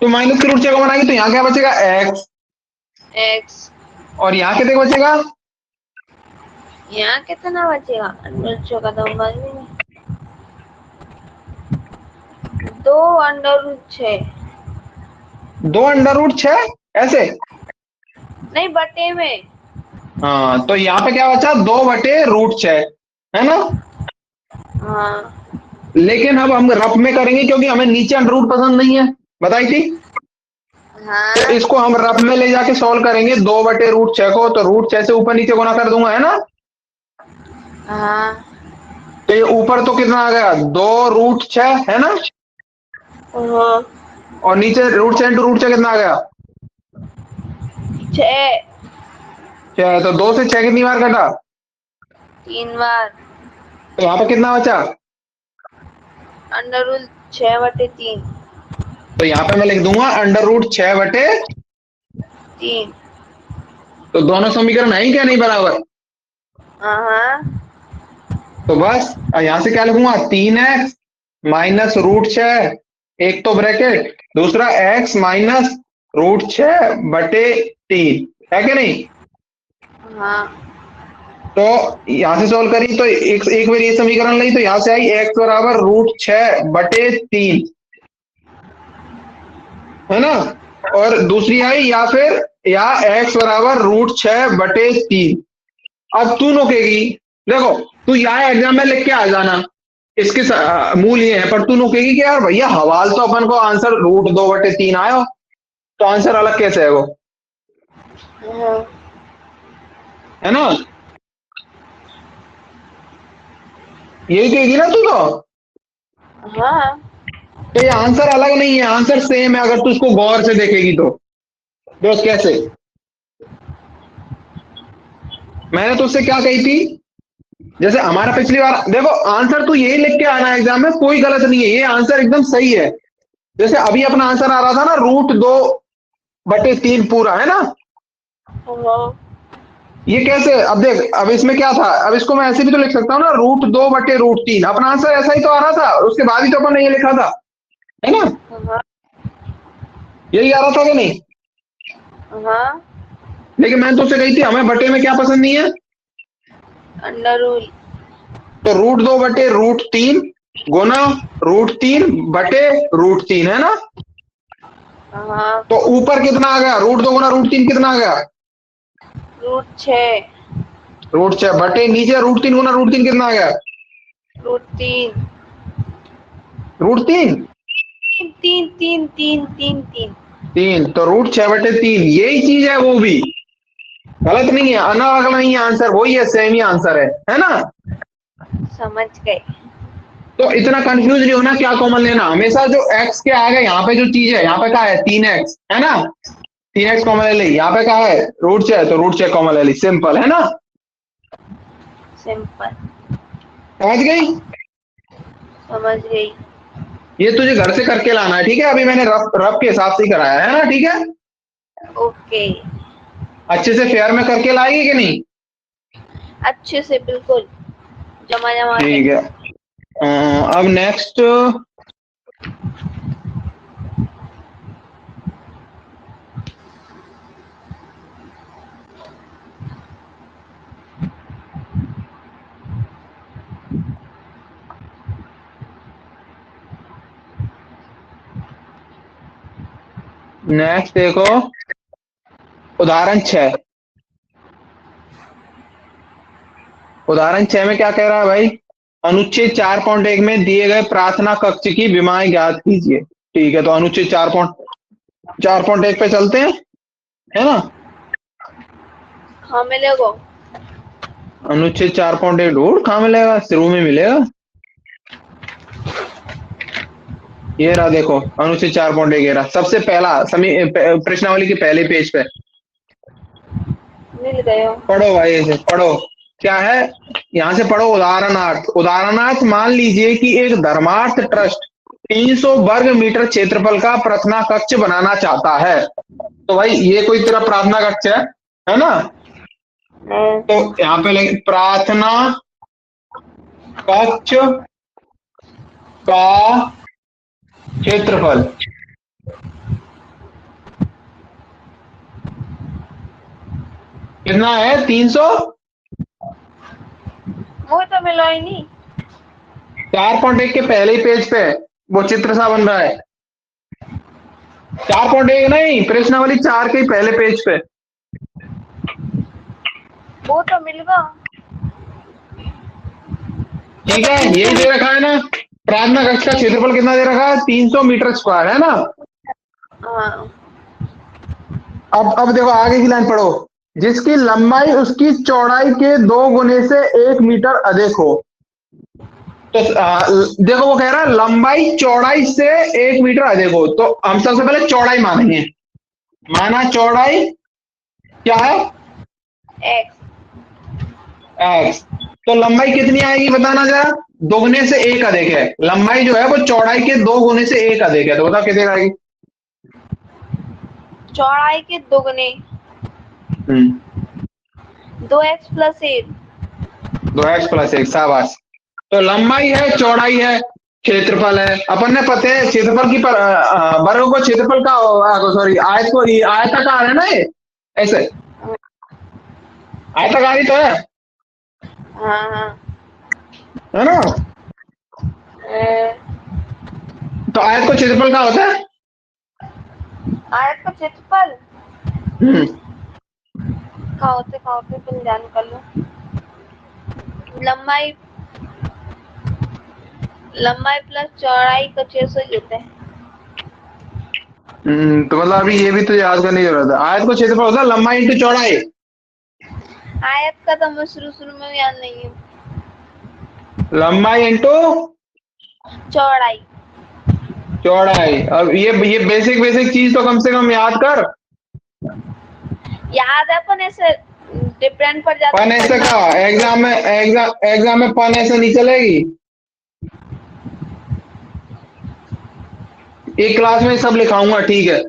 तो माइनस की रूट 6 कॉमन आएगी तो यहाँ क्या बचेगा x, x। और यहाँ कितने बचेगा? यहाँ कितना बचेगा? Under 2 under root 6। 2 under root 6 ऐसे। नहीं, बटे में। हाँ, तो यहाँ पे क्या बचा? 2/√6, है ना? हाँ लेकिन अब हम रफ में करेंगे क्योंकि हमें नीचे अंडर रूट पसंद नहीं है, बताई थी। तो हाँ इसको हम रफ में ले जाके सॉल्व करेंगे 2/√6 को, तो √6 से ऊपर नीचे गुना कर दूंगा, है ना? हाँ तो ये ऊपर तो कितना आ गया? 2√6, है ना? हाँ। और नीचे √6 इंटू √6 कितना आ गया? 6। 6। तो 2 से 6 कितनी बार कटा? 3 बार। तो यहाँ पे कितना बचा? Under root 6/3। तो यहाँ पे मैं लिख दूंगा अंडर√6/। 3। तो दोनों समीकरण है ही क्या नहीं बराबर? हाँ तो बस यहां से क्या लिखूंगा? 3x माइनस √6, एक तो ब्रैकेट, दूसरा x माइनस √6/3, है कि नहीं? हाँ। तो यहां से सॉल्व करी तो एक एक बार ये समीकरण ली तो यहां से आई x बराबर √6/3, है ना? और दूसरी आई या फिर या x बराबर √6/3। अब तू नोकेगी, देखो तू यहाँ एग्जाम में लिख के आ जाना, इसके मूल ये है, पर तू नोकेगी कि यार भैया हवाल तो अपन को आंसर √2/3 आया, तो आंसर अलग कैसे है वो, हाँ। है ना? यही कहेगी ना तू हाँ। तो ये आंसर अलग नहीं है, आंसर सेम है अगर तू उसको गौर से देखेगी तो। दोस्त कैसे? मैंने तो उससे क्या कही थी, जैसे हमारा पिछली बार, देखो आंसर तो यही लिख के आना है एग्जाम में, कोई गलत नहीं है, ये आंसर एकदम सही है। जैसे अभी अपना आंसर आ रहा था ना √2/3 पूरा, है ना? हाँ। ये कैसे? अब देख, अब इसमें क्या था, अब इसको मैं ऐसे भी तो लिख सकता हूँ ना, √2/√3, अपना आंसर ऐसा ही तो आ रहा था, उसके बाद ही तो अपन ने ये लिखा था, है ना? हाँ। यही आ रहा था कि नहीं? हाँ। लेकिन मैंने तो उससे कही थी हमें बटे में क्या पसंद नहीं है, अंडर रूट। तो √2/√3 गुना √3/√3, है ना? हाँ। तो ऊपर कितना आ गया? √2 गुना √3 कितना आ गया? रूट 6। √6 बटे नीचे √3 गुना √3 कितना आ गया? रूट 3। √3। 3 3, तो √6/3 यही चीज है, वो भी गलत नहीं है, अलग नहीं है आंसर, वही है, सेम ही आंसर है ना? समझ गए। तो इतना कंफ्यूज नहीं होना क्या कॉमन लेना, हमेशा जो x के आगे यहाँ पे जो चीज है, यहाँ पे क्या है? 3x, है ना? 3x कॉमन ले ली, यहाँ पे क्या है? √6, तो √6 कॉमन ले ली, सिंपल, है ना? सिंपल। समझ गई? समझ गई। ये तुझे घर से करके लाना है, ठीक है? अभी मैंने रफ रफ के हिसाब से ही कराया है ना, ठीक है? ओके। अच्छे से फेयर में करके लाएगी कि नहीं? अच्छे से, बिल्कुल जमा जमा के। ठीक है। अब नेक्स्ट, देखो उदाहरण 6। उदाहरण 6 में क्या कह रहा है भाई? अनुच्छेद 4.1 में दिए गए प्रार्थना कक्ष की विमाएं ज्ञात कीजिए। ठीक है, तो अनुच्छेद 4.1 पे चलते हैं, है ना? हाँ, मिलेगा। अनुच्छेद 4.1 ढूंढ, कहाँ मिलेगा? शुरू में मिलेगा, ये रहा, देखो अनुच्छेद 4.1 ये रहा, सबसे पहला प्रश्नावली के पहले पेज पे। मिल गए। पढ़ो भाई, ऐसे पढ़ो, क्या है? यहाँ से पढ़ो। उदाहरणार्थ, उदाहरणार्थ मान लीजिए कि एक धर्मार्थ ट्रस्ट 300 वर्ग मीटर क्षेत्रफल का प्रार्थना कक्ष बनाना चाहता है। तो भाई ये कोई तेरा प्रार्थना कक्ष है ना? तो यहाँ पे लगे प्रार्थना कक्ष का क्षेत्रफल, कितना है 300? वो तो मिला ही नहीं। 4.1 के पहले ही पेज पे वो चित्र सा बन रहा है। 4.1 नहीं, प्रश्नावली 4 के ही पहले पेज पे। वो तो मिल गया। ठीक है, यही दे रखा है ना। प्रार्थना कक्ष का क्षेत्रफल कितना दे रखा है? 300 मीटर स्क्वायर, है ना। हाँ। अब देखो आगे की लाइन पढ़ो। जिसकी लंबाई उसकी चौड़ाई के 2 गुने से 1 मीटर अधिक हो। तो देखो वो कह रहा है लंबाई चौड़ाई से 1 मीटर अधिक हो, तो हम सबसे पहले चौड़ाई मानेंगे। माना चौड़ाई क्या है? एक्स। एक्स। तो लंबाई कितनी आएगी बताना जरा। 2 गुने से 1 अधिक है, लंबाई जो है वो चौड़ाई के 2 गुने से 1 अधिक है, तो बताओ कितनी आएगी। चौड़ाई के दोगुने। हम्म 2x प्लस 1। 2x+1, शाबाश। तो लंबाई है, चौड़ाई है, क्षेत्रफल है। अपन ने पता है क्षेत्रफल की वर्ग को क्षेत्रफल का, सॉरी आयत को, आयताकार है ना ये, ऐसे आयताकार ही तो हाँ हाँ। है ना। अ, तो आयत को क्षेत्रफल का होता है। आयत का क्षेत्रफल हम्म कहाँ होते फिर ध्यान कर लो। लंबाई लंबाई प्लस चौड़ाई का 600 ही होता है। तो मतलब अभी ये भी तो याद करने की जरूरत है। आयत को क्षेत्रफल होता है लंबाई इंटू चौड़ाई। आयत का तो मैं शुरू में याद नहीं है। लंबाई इंटू चौड़ाई। चौड़ाई। अब ये बेसिक बेसिक चीज तो कम से कम याद कर। याद है अपन ऐसे डिफरेंट पड़ जाता पन है ऐसे पढ़ना। का एग्जाम में पन ऐसे नहीं चलेगी। एक क्लास में सब लिखाऊंगा, ठीक है।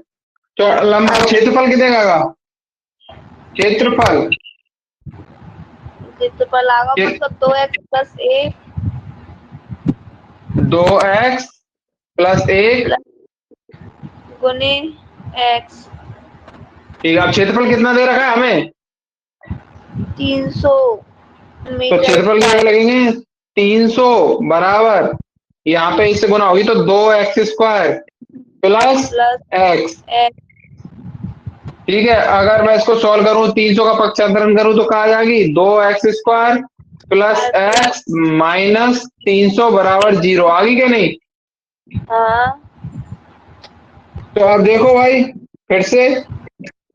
तो लंबा क्षेत्रफल कितने का? क्षेत्रफल क्षेत्रफल आगा मतलब 2x प्लस 1 2x+1। गुने x। ठीक है, अब क्षेत्रफल कितना दे रखा है हमें? 300 तो मीटर क्षेत्रफल क्या स्क्वायर लगेंगे? 300 बराबर, यहाँ पे इससे गुना होगी तो 2x² plus plus x. x। ठीक है, अगर मैं इसको सॉल्व करूं, 300 का पक्षांतरण करूं तो कहा जाएगी 2x² plus plus. X minus 300 बराबर 0। आ गई क्या नहीं? हाँ। तो अब देखो भाई, फिर से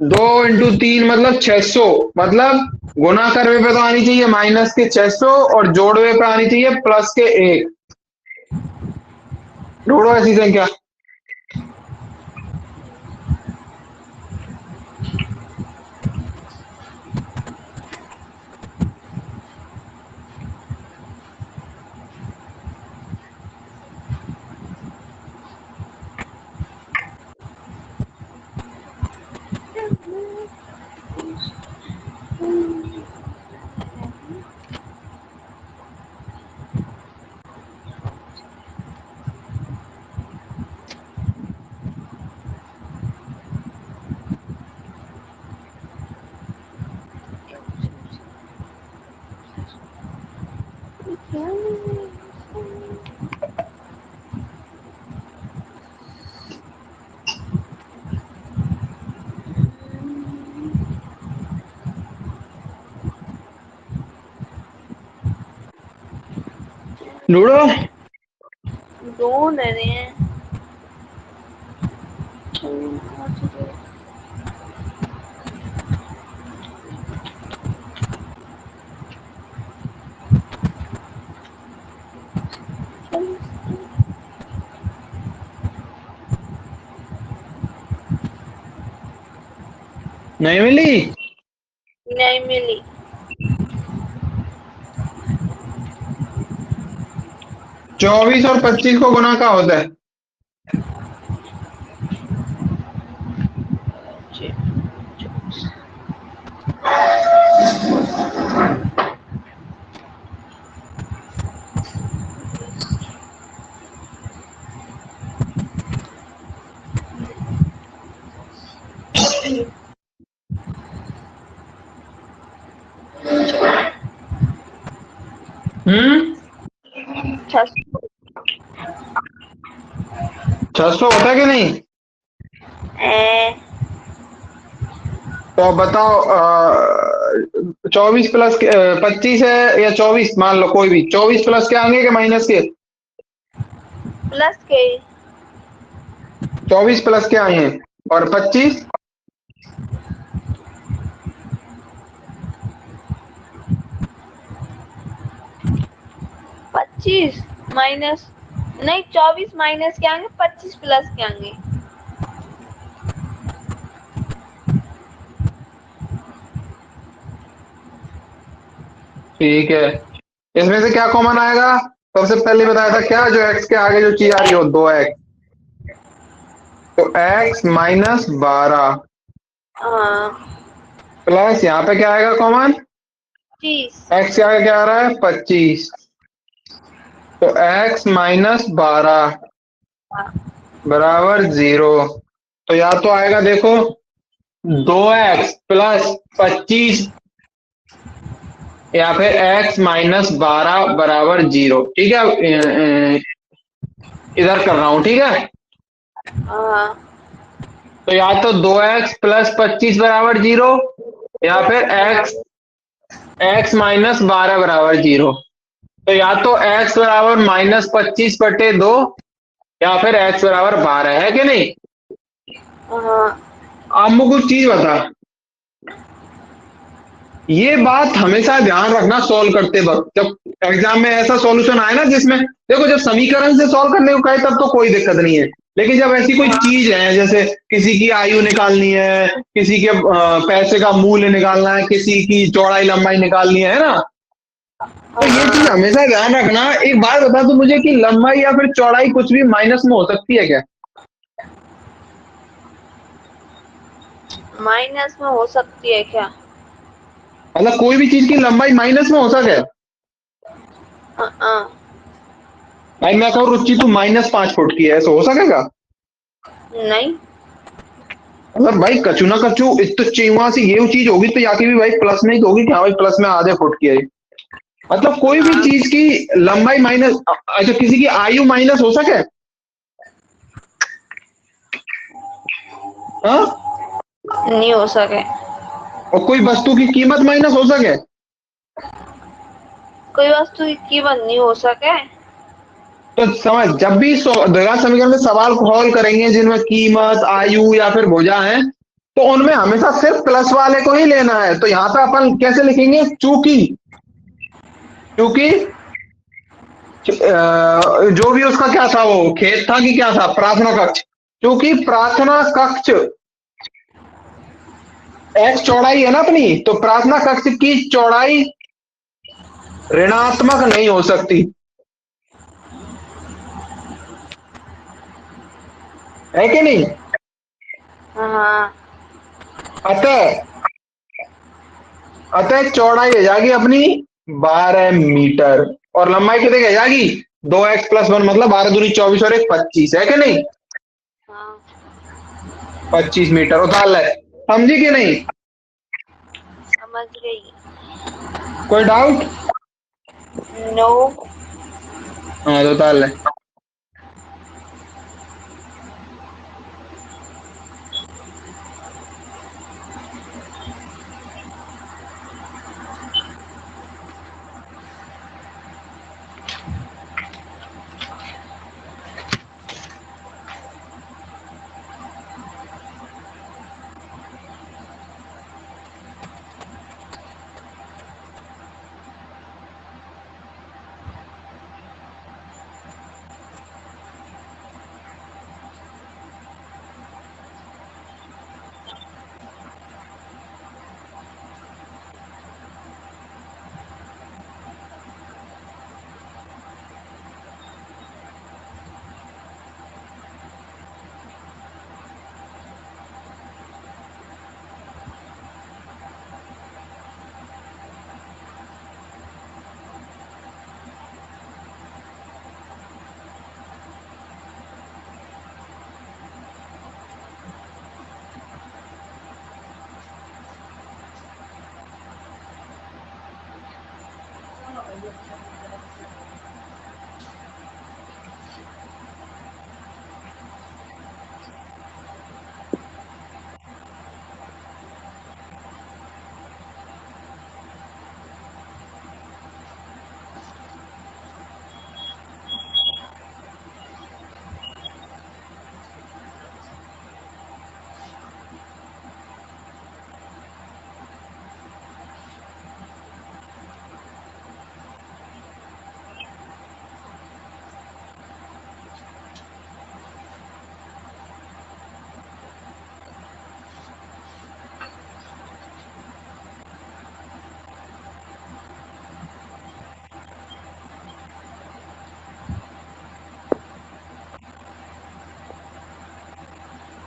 2 × 3 मतलब 600, मतलब गुना करवे पे तो आनी चाहिए माइनस के 600 और जोड़वे पे आनी चाहिए प्लस के 1। ढूंढो ऐसी संख्या। ढूंढो। ढूंढ रहे हैं। नहीं मिली। नहीं मिली। 24 और 25 को गुना का होता है। हम्म। 600। 600 होता है कि नहीं? ए, तो बताओ, 24 प्लस 25 है या 24, मान लो कोई भी 24 प्लस के आएंगे कि माइनस के? प्लस के। 24 प्लस के आए हैं और 25। 25 माइनस, नहीं 24 माइनस के आएंगे, 25 प्लस के आएंगे। ठीक है, इसमें से क्या कॉमन आएगा? सबसे पहले बताया था क्या, जो एक्स के आगे जो चीज आ रही हो 2x, तो x माइनस 12 हाँ। प्लस यहाँ पे क्या आएगा कॉमन? 30। x के आगे क्या आ रहा है? 25, तो x माइनस 12 बराबर 0। तो या तो आएगा देखो 2x प्लस 25 या फिर x माइनस 12 बराबर 0। ठीक है, इधर कर रहा हूं, ठीक है। हाँ। तो या तो 2x प्लस 25 बराबर 0 या फिर x x माइनस 12 बराबर 0। तो या तो x बराबर माइनस 25/2 या फिर x बराबर 12, है कि नहीं? हाँ। अब मुझे कुछ चीज बता, ये बात हमेशा ध्यान रखना सॉल्व करते वक्त, जब एग्जाम में ऐसा सॉल्यूशन आए ना जिसमें देखो, जब समीकरण से सॉल्व करने को कहे तब तो कोई दिक्कत नहीं है, लेकिन जब ऐसी कोई चीज है जैसे किसी की आयु निकालनी है, किसी के पैसे का मूल्य निकालना है, किसी की चौड़ाई लंबाई निकालनी है ना, तो ये चीज हमेशा ध्यान रखना। एक बात बता तू मुझे कि लंबाई या फिर चौड़ाई कुछ भी माइनस में हो सकती है क्या? माइनस में हो सकती है क्या? मतलब कोई भी चीज की लंबाई माइनस में हो सके? हाँ। भाई मैं कहूँ रुचि तू -5 फुट की है, ऐसा हो सकेगा? नहीं। मतलब भाई कछु ना कछु इत तो चीवा से ये चीज होगी तो या की भी भाई प्लस में ही तो होगी कि हाँ भाई प्लस में आधे फुट की है। मतलब कोई भी हाँ। चीज की लंबाई माइनस, अच्छा किसी की आयु माइनस हो सके? हाँ? नहीं हो सके। और कोई वस्तु की कीमत माइनस हो सके? कोई वस्तु की कीमत नहीं हो सके। तो समझ, जब भी द्विघात समीकरण में सवाल को हल करेंगे जिनमें कीमत, आयु या फिर भुजा है, तो उनमें हमेशा सिर्फ प्लस वाले को ही लेना है। तो यहाँ पे अपन कैसे लिखेंगे? चूंकि, क्योंकि जो भी उसका क्या था, वो खेत था कि क्या था, प्रार्थना कक्ष, क्योंकि प्रार्थना कक्ष एक्स चौड़ाई है ना अपनी, तो प्रार्थना कक्ष की चौड़ाई ऋणात्मक नहीं हो सकती, है कि नहीं? हाँ। अतः अतः चौड़ाई हो जाएगी अपनी 12 मीटर और लंबाई कितनी हो जाएगी? 2x+1 मतलब 12×2 = 24 और 1 25, है कि नहीं? हाँ। 25 मीटर उतार ले। समझी कि नहीं? समझ गई। कोई डाउट? नो। हाँ तो उतार ले।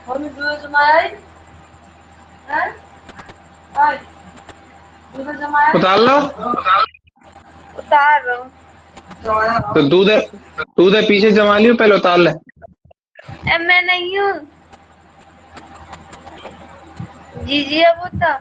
मम्मी दूध जमाया है? आज दूध जमाया उतार लो। उतार रहा हूँ। तो दूध है पीछे जमा लियो, पहले उतार ले। मैं नहीं हूँ जी अब होता।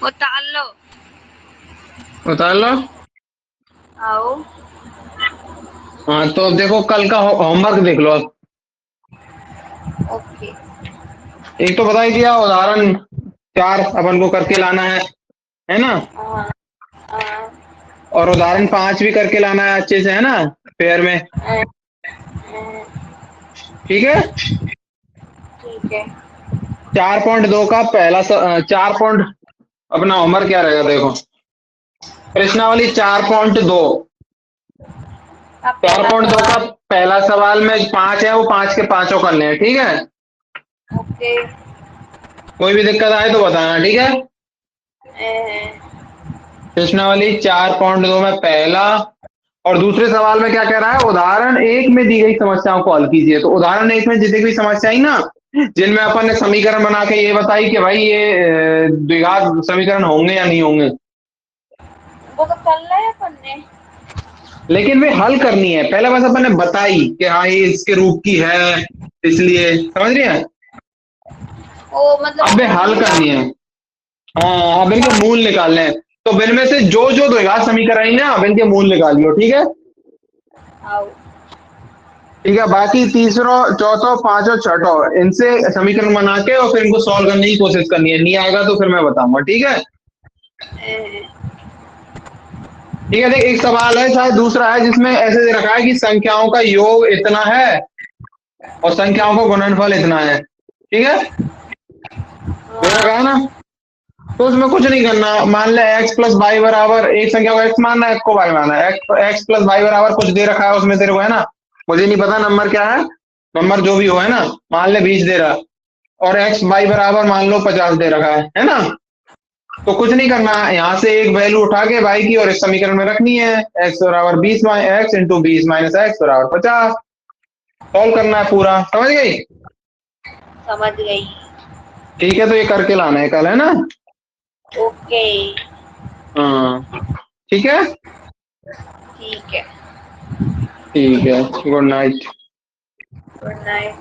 उतार लो। उतार लो। आओ। हाँ तो अब देखो कल का होमवर्क देख लो अब। ओके। एक तो बता ही दिया, उदाहरण 4 अपन को करके लाना है ना। हाँ हाँ और उदाहरण 5 भी करके लाना है अच्छे से, है ना, पेयर में। हाँ, ठीक है। ठीक है। 4.2 का पहला 4 पॉइंट अपना होमवर्क क्या रहेगा देखो। प्रश्नावली 4.2, अब चार पहला पॉइंट दो का सवाल। पहला सवाल में 5 है, वो 5 के पांचों करने हैं, ठीक है। ओके। कोई भी दिक्कत आए तो बताना, ठीक है। प्रश्नावली 4.2 में पहला और दूसरे सवाल में क्या कह रहा है, उदाहरण 1 में दी गई समस्याओं को हल कीजिए। तो उदाहरण 1 में जितनी भी समस्या आई ना, जिनमें अपन ने समीकरण बना के ये बताई कि भाई ये द्विघात समीकरण होंगे या नहीं होंगे, वो तो कर लिया अपन ने। लेकिन वे हल करनी है। पहले बस अपन ने बताई कि हाँ ये इसके रूप की है, इसलिए समझ रही है। ओ मतलब अब वे हल करनी है। हाँ, अब इनके मूल निकालने हैं। तो इनमें से जो जो द्विघात समीकरण है ना, अब इनके मूल निकालियो, ठीक है। आओ। ठीक है, बाकी तीसरो चौथो पांचों छठो इनसे समीकरण बना के और फिर इनको सॉल्व करने की कोशिश करनी है। नहीं आएगा तो फिर मैं बताऊंगा, ठीक है। ठीक है, देख एक सवाल है, शायद दूसरा है, जिसमें ऐसे दे रखा है कि संख्याओं का योग इतना है और संख्याओं का गुणनफल इतना है, ठीक है, दे रखा है ना। तो उसमें कुछ नहीं करना। मान ले x प्लस वाई बराबर, एक संख्या को x मानना है, x को y मानना है, x प्लस वाई बराबर कुछ दे रखा है उसमें तेरे को, है ना। मुझे नहीं पता नंबर क्या है, नंबर जो भी हो, है ना। मान ले 20 दे रहा, और x y बराबर मान लो 50 दे रखा है ना। तो कुछ नहीं करना, यहाँ से एक वैल्यू उठा के y की और इस समीकरण में रखनी है। x बराबर 20 x इंटू 20 माइनस x बराबर 50। सॉल्व करना है पूरा, समझ गई। समझ गई। ठीक है, तो ये करके लाना है कल, है ना। ओके। हाँ ठीक है। ठीक है। ठीक है, गुड नाइट। Good night.